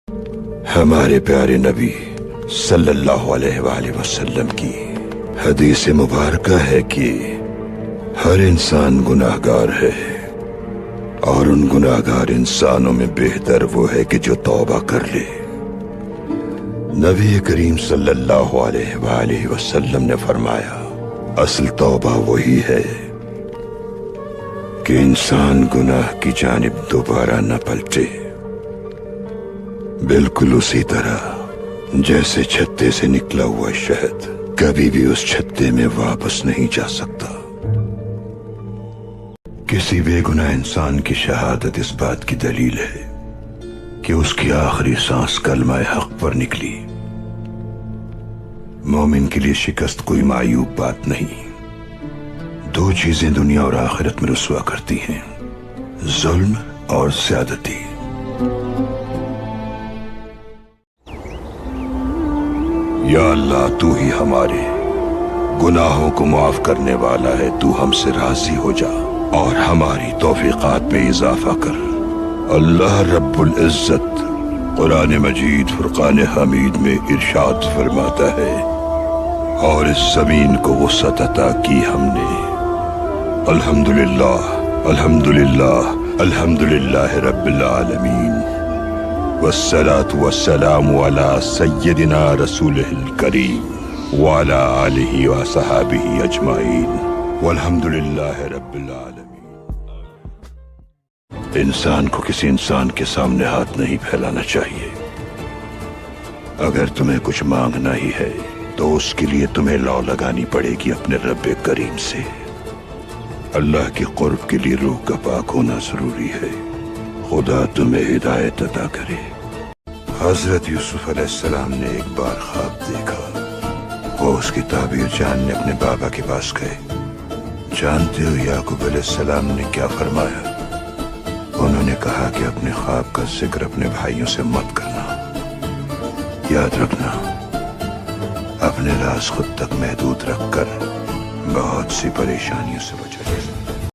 ہمارے پیارے نبی صلی اللہ علیہ وآلہ وسلم کی حدیث مبارکہ ہے کہ ہر انسان گناہگار ہے، اور ان گناہگار انسانوں میں بہتر وہ ہے کہ جو توبہ کر لے۔ نبی کریم صلی اللہ علیہ وآلہ وسلم نے فرمایا، اصل توبہ وہی ہے کہ انسان گناہ کی جانب دوبارہ نہ پلٹے، بالکل اسی طرح جیسے چھتے سے نکلا ہوا شہد کبھی بھی اس چھتے میں واپس نہیں جا سکتا۔ کسی بے گناہ انسان کی شہادت اس بات کی دلیل ہے کہ اس کی آخری سانس کلمہ حق پر نکلی۔ مومن کے لیے شکست کوئی معیوب بات نہیں۔ دو چیزیں دنیا اور آخرت میں رسوا کرتی ہیں، ظلم اور زیادتی۔ یا اللہ، تو ہی ہمارے گناہوں کو معاف کرنے والا ہے، تو ہم سے راضی ہو جا اور ہماری توفیقات میں اضافہ کر۔ اللہ رب العزت قرآن مجید فرقان حمید میں ارشاد فرماتا ہے، اور اس زمین کو وسعت عطا کی ہم نے۔ الحمدللہ الحمدللہ الحمدللہ رب العالمین، والصلاة والسلام علی سیدنا رسولہ الکریم وعلی آلہ وصحابہ اجمعین، والحمدللہ رب العالمین۔ انسان کو کسی انسان کے سامنے ہاتھ نہیں پھیلانا چاہیے۔ اگر تمہیں کچھ مانگنا ہی ہے تو اس کے لیے تمہیں لو لگانی پڑے گی اپنے رب کریم سے۔ اللہ کے قرب کے لیے روح کا پاک ہونا ضروری ہے۔ خدا تمہیں ہدایت عطا کرے۔ حضرت یوسف علیہ السلام نے ایک بار خواب دیکھا۔ وہ اس کی تعبیر جاننے اپنے بابا کے پاس گئے۔ جانتے ہو یعقوب علیہ السلام نے کیا فرمایا؟ انہوں نے کہا کہ اپنے خواب کا ذکر اپنے بھائیوں سے مت کرنا۔ یاد رکھنا، اپنے راز خود تک محدود رکھ کر بہت سی پریشانیوں سے بچا جا سکتا ہے۔